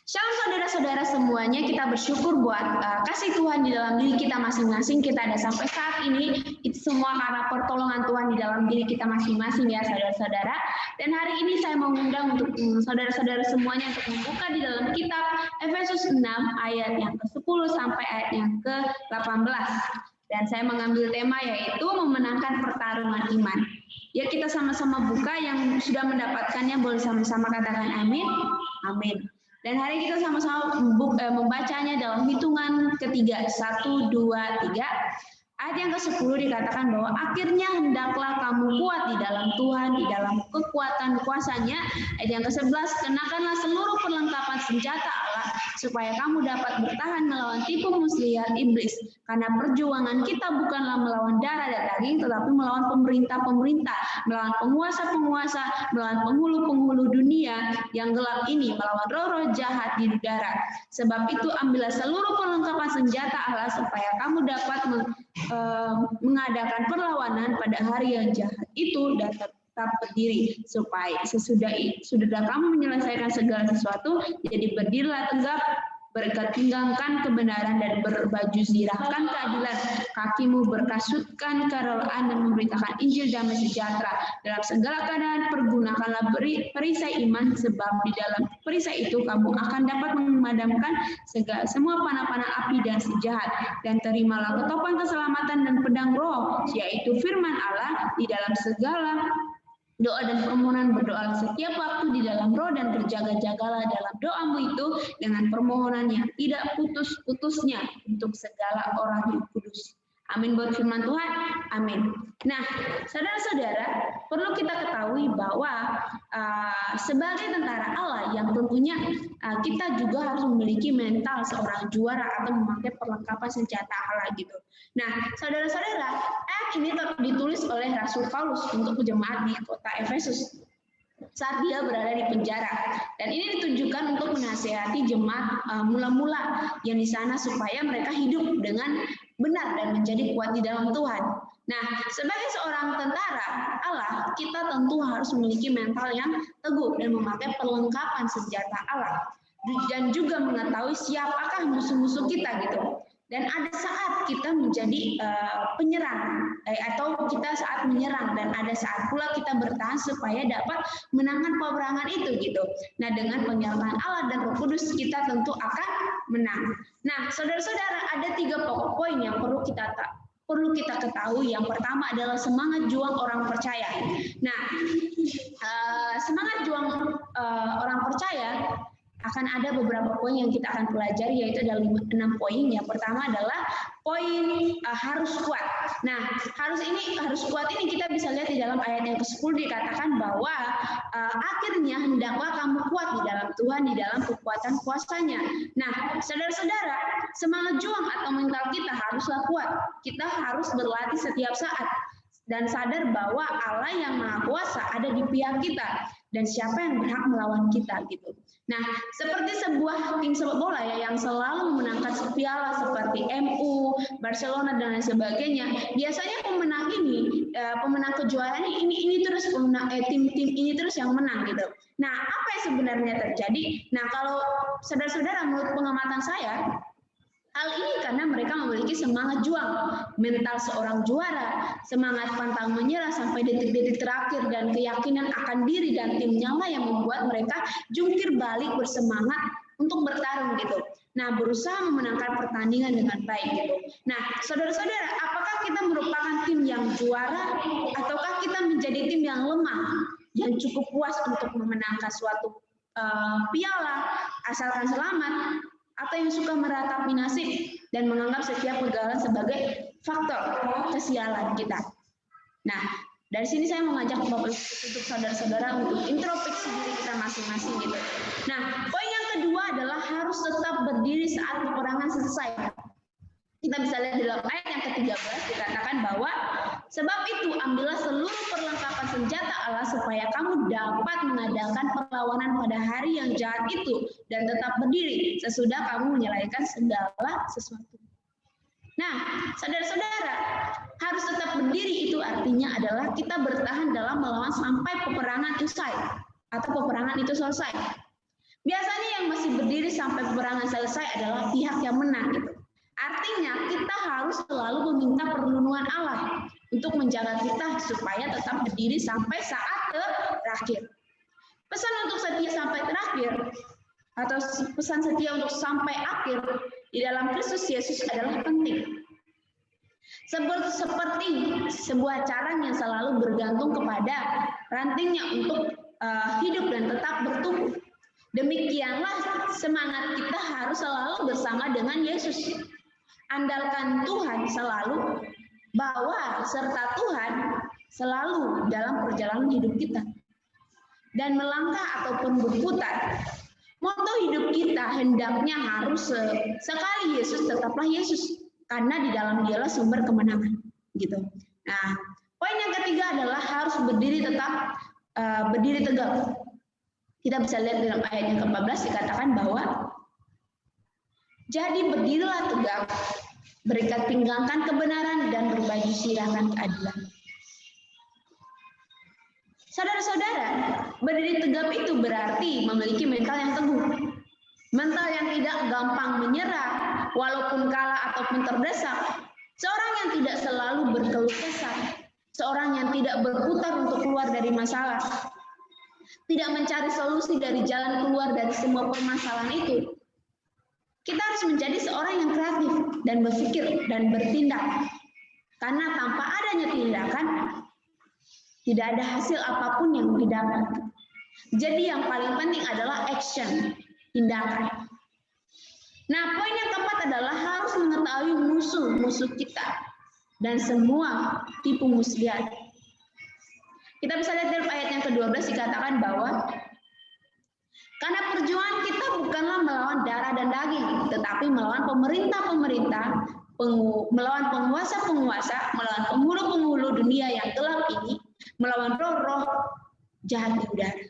Shalom saudara-saudara semuanya, kita bersyukur buat kasih Tuhan di dalam diri kita masing-masing. Kita ada sampai saat ini, itu semua karena pertolongan Tuhan di dalam diri kita masing-masing ya saudara-saudara. Dan hari ini saya mengundang untuk saudara-saudara semuanya untuk membuka di dalam kitab Efesus 6 ayat yang ke-10 sampai ayat yang ke-18. Dan saya mengambil tema yaitu memenangkan pertarungan iman. Ya, kita sama-sama buka, yang sudah mendapatkannya boleh sama-sama katakan amin. Amin. Dan hari kita sama-sama membacanya dalam hitungan ketiga. 1, 2, 3. Ayat yang ke-10 dikatakan bahwa akhirnya hendaklah kamu kuat di dalam Tuhan, di dalam kekuatan kuasanya. Ayat yang ke-11, kenakanlah seluruh perlengkapan senjata Allah, supaya kamu dapat bertahan melawan tipu muslihat iblis. Karena perjuangan kita bukanlah melawan darah dan daging, tetapi melawan pemerintah-pemerintah, melawan penguasa-penguasa, melawan penghulu-penghulu dunia yang gelap ini, melawan roh-roh jahat di udara. Sebab itu ambillah seluruh perlengkapan senjata Allah, supaya kamu dapat mengadakan perlawanan pada hari yang jahat itu dan tetap berdiri, supaya sesudah kamu menyelesaikan segala sesuatu, jadi berdirilah tegap, berpinggangkan kebenaran dan berbaju zirahkan keadilan, kakimu berkasutkan kerelaan dan memberitakan Injil damai sejahtera. Dalam segala keadaan pergunakanlah perisai iman, sebab di dalam perisai itu kamu akan dapat memadamkan semua panah-panah api dan si jahat. Dan terimalah ketopang keselamatan dan pedang roh, yaitu firman Allah, di dalam segala doa dan permohonan berdoa setiap waktu di dalam roh, dan berjaga-jagalah dalam doamu itu dengan permohonan yang tidak putus-putusnya untuk segala orang yang kudus. Amin buat firman Tuhan. Amin. Nah, saudara-saudara, perlu kita ketahui bahwa sebagai tentara Allah yang tentunya kita juga harus memiliki mental seorang juara atau memakai perlengkapan senjata Allah gitu. Nah, saudara-saudara, ayat ini ditulis oleh Rasul Paulus untuk jemaat di kota Efesus saat dia berada di penjara, dan ini ditujukan untuk menasihati jemaat mula-mula yang di sana supaya mereka hidup dengan benar dan menjadi kuat di dalam Tuhan. Nah, sebagai seorang tentara Allah, kita tentu harus memiliki mental yang teguh dan memakai perlengkapan senjata Allah, dan juga mengetahui siapakah musuh-musuh kita gitu. Dan ada saat kita menjadi penyerang atau kita saat menyerang, dan ada saat pula kita bertahan supaya dapat menangkan peperangan itu gitu. Nah, dengan penyertaan Allah dan Roh Kudus kita tentu akan menang. Nah, saudara-saudara, ada 3 pokok poin yang perlu kita ketahui. Yang pertama adalah semangat juang orang percaya. Nah, semangat juang orang percaya akan ada beberapa poin yang kita akan pelajari, yaitu ada 6 poin. Yang pertama adalah poin harus kuat. Nah, harus kuat ini kita bisa lihat di dalam ayat yang ke-10 dikatakan bahwa akhirnya hendaklah kamu kuat di dalam Tuhan, di dalam kekuatan kuasanya. Nah, saudara-saudara, semangat juang atau mental kita haruslah kuat. Kita harus berlatih setiap saat dan sadar bahwa Allah yang Maha Kuasa ada di pihak kita, dan siapa yang berhak melawan kita gitu. Nah, seperti sebuah tim sepak bola ya yang selalu memenangkan piala seperti MU, Barcelona dan lain sebagainya. Biasanya pemenang kejuaraan ini terus tim-tim ini terus yang menang gitu. Nah, apa yang sebenarnya terjadi? Nah, kalau saudara-saudara, menurut pengamatan saya, hal ini karena mereka memiliki semangat juang, mental seorang juara, semangat pantang menyerah sampai detik-detik terakhir, dan keyakinan akan diri dan timnya lah yang membuat mereka jungkir balik bersemangat untuk bertarung gitu. Nah, berusaha memenangkan pertandingan dengan baik gitu. Nah, saudara-saudara, apakah kita merupakan tim yang juara ataukah kita menjadi tim yang lemah, yang cukup puas untuk memenangkan suatu piala asalkan selamat, atau yang suka meratapi nasib dan menganggap setiap kegagalan sebagai faktor kesialan kita. Nah, dari sini saya mengajak Bapak untuk saudara-saudara untuk introspeksi diri kita masing-masing gitu. Nah, poin yang kedua adalah harus tetap berdiri saat peperangan selesai. Kita bisa lihat di dalam ayat yang ke-13 dikatakan bahwa sebab itu ambillah seluruh perlengkapan senjata Allah, supaya kamu dapat mengadakan perlawanan pada hari yang jahat itu dan tetap berdiri sesudah kamu menyelesaikan segala sesuatu. Nah, saudara-saudara, harus tetap berdiri itu artinya adalah kita bertahan dalam melawan sampai peperangan usai atau peperangan itu selesai. Biasanya sampai peperangan selesai adalah pihak yang menang gitu. Artinya kita harus selalu meminta perlindungan Allah untuk menjaga kita supaya tetap berdiri sampai saat terakhir. Pesan untuk setia sampai terakhir atau pesan setia untuk sampai akhir di dalam Kristus Yesus adalah penting. Seperti sebuah carang yang selalu bergantung kepada rantingnya untuk hidup dan tetap bertumbuh. Demikianlah semangat kita harus selalu bersama dengan Yesus. Andalkan Tuhan selalu, bawa serta Tuhan selalu dalam perjalanan hidup kita. Dan melangkah ataupun berputar, moto hidup kita hendaknya harus sekali Yesus tetaplah Yesus, karena di dalam Dialah sumber kemenangan. Gitu. Nah, poin yang ketiga adalah harus berdiri tegak. Kita bisa lihat dalam ayat yang ke-14 dikatakan bahwa jadi berdirilah tegak, berikat pinggangkan kebenaran dan berbaju sirahkan keadilan. Saudara-saudara, berdiri tegap itu berarti memiliki mental yang teguh. Mental yang tidak gampang menyerah, walaupun kalah ataupun terdesak. Seorang yang tidak selalu berkeluh kesah. Seorang yang tidak berputar untuk keluar dari masalah. Tidak mencari solusi dari jalan keluar dari semua permasalahan itu. Kita harus menjadi seorang yang kreatif dan berpikir dan bertindak. Karena tanpa adanya tindakan, tidak ada hasil apapun yang didapat. Jadi yang paling penting adalah action, tindakan. Nah, poin yang keempat adalah harus mengetahui musuh kita dan semua tipu muslihat. Kita bisa lihat dalam ayat yang ke-12 dikatakan bahwa karena perjuangan kita bukanlah melawan darah dan daging, tetapi melawan pemerintah-pemerintah, melawan penguasa-penguasa, melawan penghulu-penghulu dunia yang gelap ini, melawan roh-roh jahat di udara.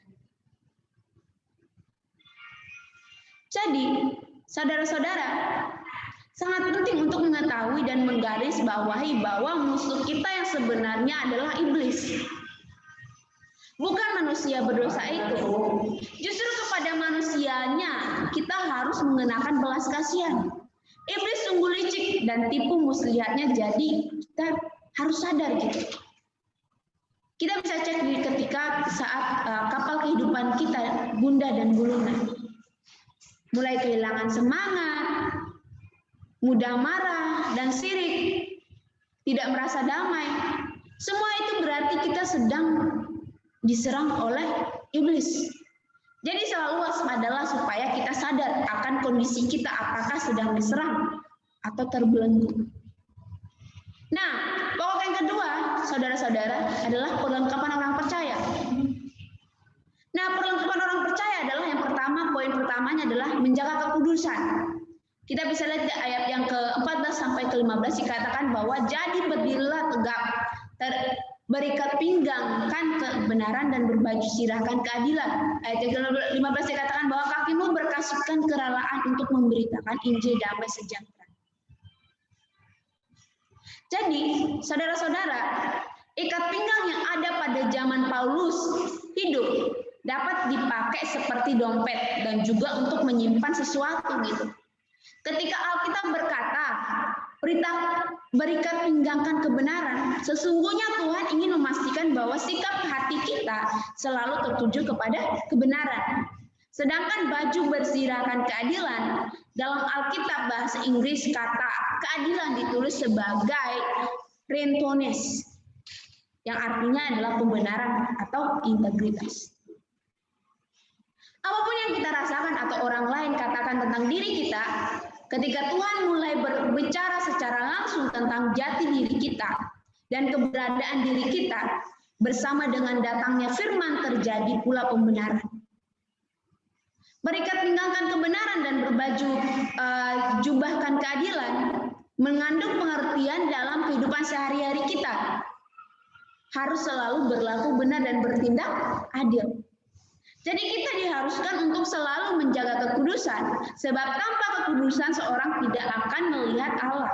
Jadi, saudara-saudara, sangat penting untuk mengetahui dan menggarisbawahi bahwa musuh kita yang sebenarnya adalah iblis. Bukan manusia berdosa itu. Justru kepada manusianya kita harus mengenakan belas kasihan. Iblis sungguh licik dan tipu muslihatnya, jadi kita harus sadar gitu. Kita bisa cek ketika saat kapal kehidupan kita bunda dan gulungan. Mulai kehilangan semangat, mudah marah dan sirik, tidak merasa damai. Semua itu berarti kita sedang diserang oleh iblis. Jadi selalu waspadalah supaya kita sadar akan kondisi kita apakah sedang diserang atau terbelenggu. Nah, pokok yang kedua, saudara-saudara, adalah perlengkapan orang percaya. Nah, perlengkapan orang percaya adalah yang pertama, poin pertamanya adalah menjaga kekudusan. Kita bisa lihat di ayat yang ke-14 sampai ke-15 dikatakan bahwa jadi berdirilah tegak, berikat pinggang kan kebenaran dan berbaju sirahkan keadilan. Ayat yang ke-15 dikatakan bahwa kakimu berkasutkan keralaan untuk memberitakan Injil damai sejahtera. Jadi, saudara-saudara, ikat pinggang yang ada pada zaman Paulus hidup dapat dipakai seperti dompet dan juga untuk menyimpan sesuatu gitu. Ketika Alkitab berkata, berikat pinggangkan kebenaran, sesungguhnya Tuhan ingin memastikan bahwa sikap hati kita selalu tertuju kepada kebenaran. Sedangkan baju bersirahkan keadilan, dalam Alkitab bahasa Inggris kata keadilan ditulis sebagai rentones, yang artinya adalah pembenaran atau integritas. Apapun yang kita rasakan atau orang lain katakan tentang diri kita, ketika Tuhan mulai berbicara secara langsung tentang jati diri kita dan keberadaan diri kita, bersama dengan datangnya firman terjadi pula pembenaran. Berikat pinggangkan kebenaran dan berbaju jubahkan keadilan mengandung pengertian dalam kehidupan sehari-hari kita. Harus selalu berlaku benar dan bertindak adil. Jadi kita diharuskan untuk selalu menjaga kekudusan, sebab tanpa kekudusan seorang tidak akan melihat Allah.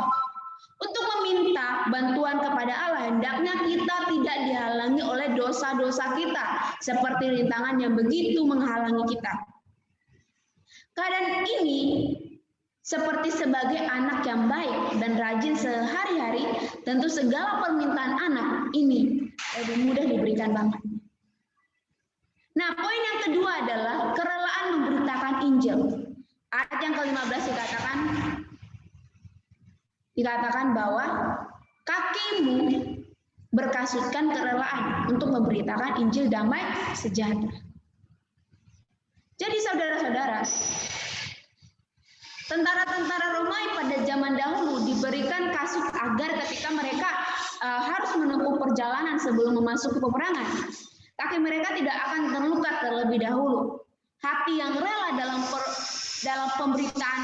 Untuk meminta bantuan kepada Allah, hendaknya kita tidak dihalangi oleh dosa-dosa kita, seperti rintangan yang begitu menghalangi kita. Keadaan ini seperti sebagai anak yang baik dan rajin sehari-hari, tentu segala permintaan anak ini lebih mudah diberikan Bapak. Nah, poin yang kedua adalah kerelaan memberitakan Injil. Ayat yang ke-15 dikatakan bahwa kakimu berkasutkan kerelaan untuk memberitakan Injil damai sejahtera. Jadi saudara-saudara, tentara-tentara Romawi pada zaman dahulu diberikan kasut agar ketika mereka harus menempuh perjalanan sebelum memasuki peperangan, kaki mereka tidak akan terluka terlebih dahulu. Hati yang rela dalam pemberitaan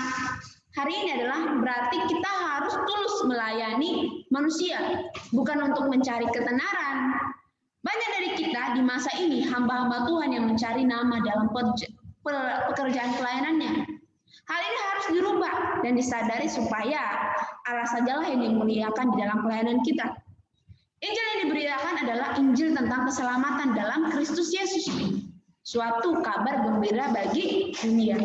hari ini adalah berarti kita harus tulus melayani manusia, bukan untuk mencari ketenaran. Banyak dari kita di masa ini hamba-hamba Tuhan yang mencari nama dalam pekerjaan pelayanannya. Hal ini harus dirubah dan disadari supaya Allah sajalah yang dimuliakan di dalam pelayanan kita. Injil yang diberitakan adalah Injil tentang keselamatan dalam Kristus Yesus, suatu kabar gembira bagi dunia.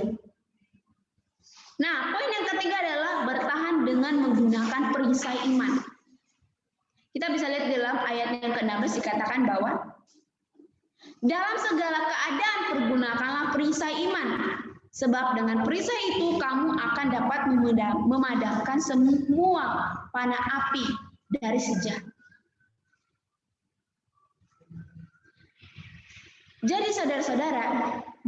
Nah, poin yang ketiga adalah bertahan dengan menggunakan perisai iman. Kita bisa lihat dalam ayat yang ke-16 dikatakan bahwa dalam segala keadaan pergunakanlah perisai iman, sebab dengan perisai itu kamu akan dapat memadamkan semua panah api dari sejahat. Jadi saudara-saudara,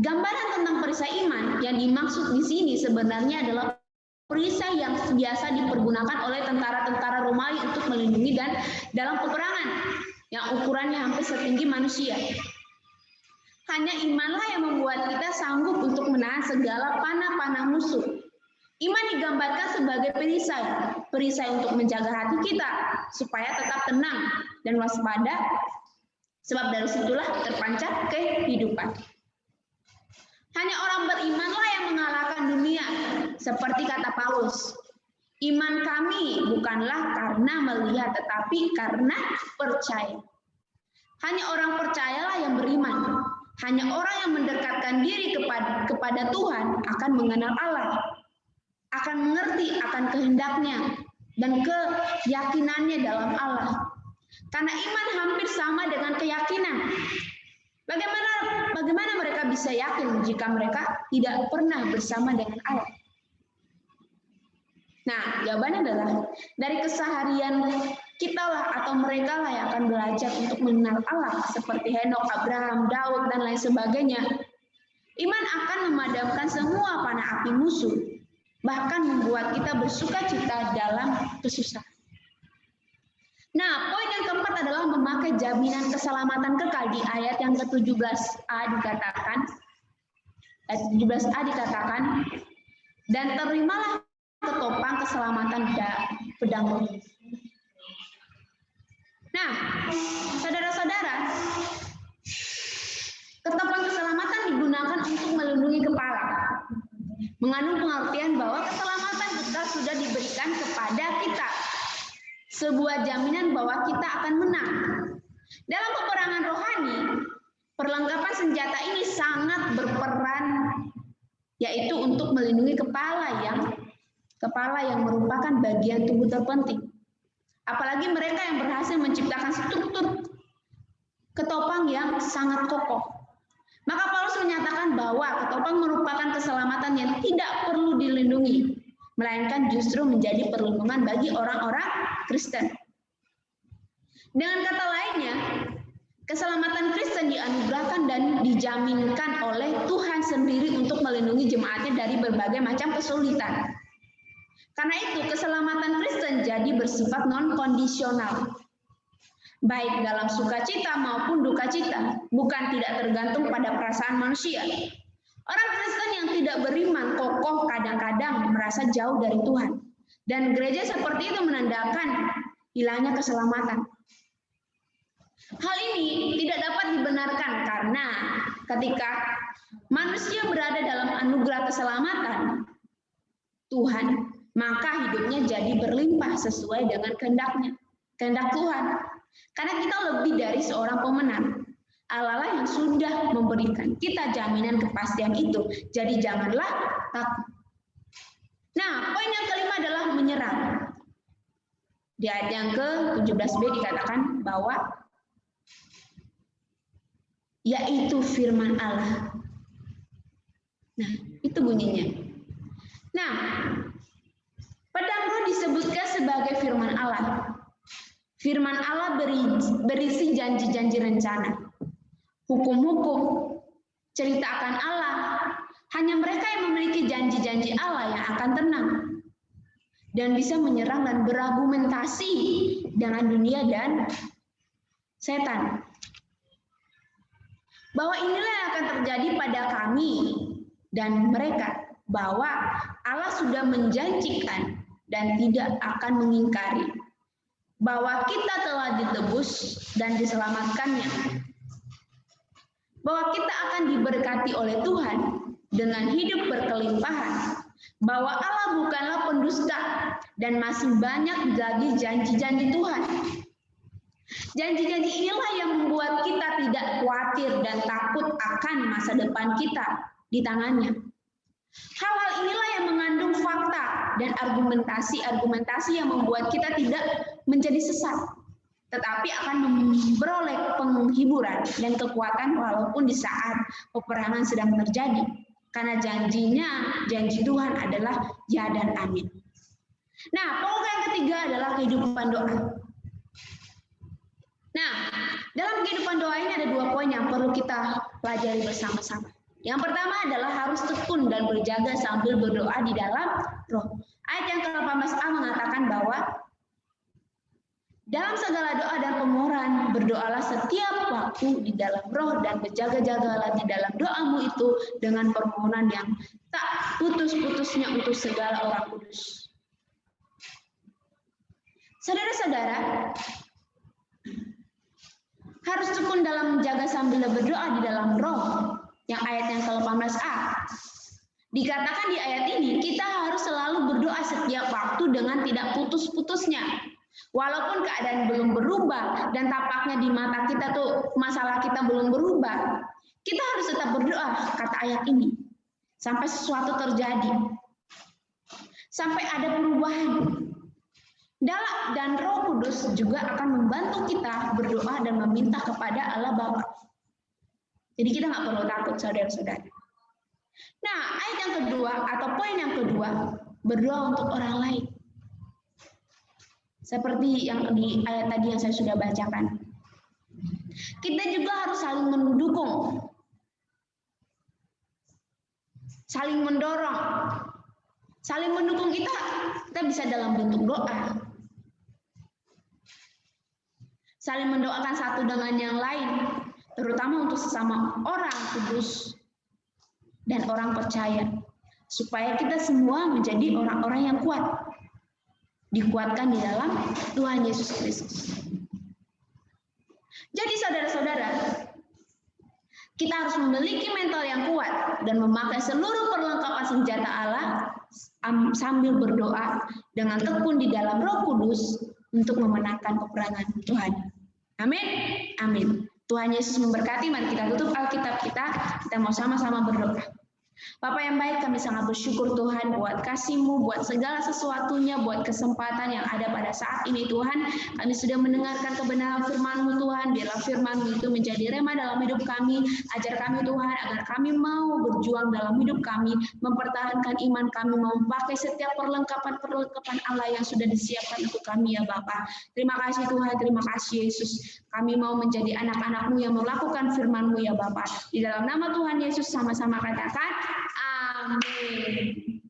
gambaran tentang perisai iman yang dimaksud di sini sebenarnya adalah perisai yang biasa dipergunakan oleh tentara-tentara Romawi untuk melindungi dan dalam peperangan yang ukurannya hampir setinggi manusia. Hanya imanlah yang membuat kita sanggup untuk menahan segala panah-panah musuh. Iman digambarkan sebagai perisai untuk menjaga hati kita supaya tetap tenang dan waspada, sebab dari situlah terpancar kehidupan. Hanya orang berimanlah yang mengalahkan dunia, seperti kata Paulus. Iman kami bukanlah karena melihat, tetapi karena percaya. Hanya orang percayalah yang beriman. Hanya orang yang mendekatkan diri kepada Tuhan akan mengenal Allah, akan mengerti akan kehendaknya dan keyakinannya dalam Allah. Karena iman hampir sama dengan keyakinan. Bagaimana mereka bisa yakin jika mereka tidak pernah bersama dengan Allah? Nah, jawabannya adalah dari keseharian kita lah atau mereka lah yang akan belajar untuk mengenal Allah seperti Henokh, Abraham, Daud, dan lain sebagainya. Iman akan memadamkan semua panah api musuh, bahkan membuat kita bersukacita dalam kesusahan. Nah, poin yang keempat adalah memakai jaminan keselamatan kekal di ayat yang ke-17a dikatakan, ayat 17a dikatakan, dan terimalah ketopang keselamatan pedang roh. Nah, saudara-saudara, ketopang keselamatan digunakan untuk melindungi kepala. Mengandung pengertian bahwa keselamatan kita sudah diberikan kepada kita. Sebuah jaminan bahwa kita akan menang. Dalam peperangan rohani, perlengkapan senjata ini sangat berperan, yaitu untuk melindungi kepala yang merupakan bagian tubuh terpenting. Apalagi mereka yang berhasil menciptakan struktur ketopang yang sangat kokoh. Maka Paulus menyatakan bahwa ketopang merupakan keselamatan yang tidak perlu dilindungi, melainkan justru menjadi perlindungan bagi orang-orang Kristen. Dengan kata lainnya, keselamatan Kristen dianugerahkan dan dijaminkan oleh Tuhan sendiri untuk melindungi jemaatnya dari berbagai macam kesulitan. Karena itu, keselamatan Kristen jadi bersifat non-kondisional, baik dalam sukacita maupun duka cita, bukan tidak tergantung pada perasaan manusia. Orang Kristen yang tidak beriman kokoh kadang-kadang merasa jauh dari Tuhan, dan gereja seperti itu menandakan hilangnya keselamatan. Hal ini tidak dapat dibenarkan karena ketika manusia berada dalam anugerah keselamatan Tuhan, maka hidupnya jadi berlimpah sesuai dengan kehendak Tuhan. Karena kita lebih dari seorang pemenang. Allah lah yang sudah memberikan kita jaminan kepastian itu. Jadi janganlah takut. Nah, poin yang kelima adalah menyerang. Di ayat yang ke-17b dikatakan bahwa yaitu firman Allah. Nah, itu bunyinya. Nah, pedang roh disebutkan sebagai firman Allah. Firman Allah berisi janji-janji rencana, hukum-hukum, cerita akan Allah. Hanya mereka yang memiliki janji-janji Allah yang akan tenang dan bisa menyerang dan berargumentasi dengan dunia dan setan. Bahwa inilah yang akan terjadi pada kami dan mereka, bahwa Allah sudah menjanjikan dan tidak akan mengingkari bahwa kita telah ditebus dan diselamatkannya, bahwa kita akan diberkati oleh Tuhan dengan hidup berkelimpahan, bahwa Allah bukanlah pendusta dan masih banyak lagi janji-janji Tuhan. Janji-janji inilah yang membuat kita tidak khawatir dan takut akan masa depan kita di tangannya. Hal-hal inilah yang mengandung fakta dan argumentasi yang membuat kita tidak menjadi sesat, tetapi akan memperoleh penghiburan dan kekuatan walaupun di saat peperangan sedang terjadi. Karena janji Tuhan adalah ya dan amin. Nah, pokok yang ketiga adalah kehidupan doa. Nah, dalam kehidupan doa ini ada 2 poin yang perlu kita pelajari bersama-sama. Yang pertama adalah harus tekun dan berjaga sambil berdoa di dalam roh. Ayat yang ke-18a mengatakan bahwa dalam segala doa dan pemohonan berdoalah setiap waktu di dalam roh dan berjaga-jagalah di dalam doamu itu dengan permohonan yang tak putus-putusnya untuk segala orang kudus. Saudara-saudara, harus tekun dalam menjaga sambil berdoa di dalam roh. Yang ayat yang ke-18a dikatakan di ayat ini kita harus selalu berdoa setiap waktu dengan tidak putus-putusnya. Walaupun keadaan belum berubah dan tampaknya di mata kita tuh masalah kita belum berubah, kita harus tetap berdoa, kata ayat ini, sampai sesuatu terjadi, sampai ada perubahan. Dan Roh Kudus juga akan membantu kita berdoa dan meminta kepada Allah Bapa. Jadi kita nggak perlu takut, saudara-saudara. Nah, ayat yang kedua atau poin yang kedua, berdoa untuk orang lain. Seperti yang di ayat tadi yang saya sudah bacakan. Kita juga harus saling mendukung, saling mendorong. Saling mendukung kita bisa dalam bentuk doa. Saling mendoakan satu dengan yang lain, terutama untuk sesama orang kudus dan orang percaya, supaya kita semua menjadi orang-orang yang kuat, dikuatkan di dalam Tuhan Yesus Kristus. Jadi saudara-saudara, kita harus memiliki mental yang kuat dan memakai seluruh perlengkapan senjata Allah sambil berdoa dengan tekun di dalam Roh Kudus untuk memenangkan peperangan Tuhan. Amin. Amin. Tuhan Yesus memberkati. Mari kita tutup Alkitab kita mau sama-sama berdoa. Bapa yang baik, kami sangat bersyukur Tuhan buat kasih-Mu, buat segala sesuatunya, buat kesempatan yang ada pada saat ini Tuhan. Kami sudah mendengarkan kebenaran firman-Mu Tuhan. Biarlah firman-Mu itu menjadi rema dalam hidup kami. Ajar kami Tuhan agar kami mau berjuang dalam hidup kami, mempertahankan iman kami, mau memakai setiap perlengkapan Allah yang sudah disiapkan untuk kami ya Bapa. Terima kasih Tuhan, terima kasih Yesus. Kami mau menjadi anak-anak-Mu yang melakukan firman-Mu ya Bapa. Di dalam nama Tuhan Yesus sama-sama katakan, amin.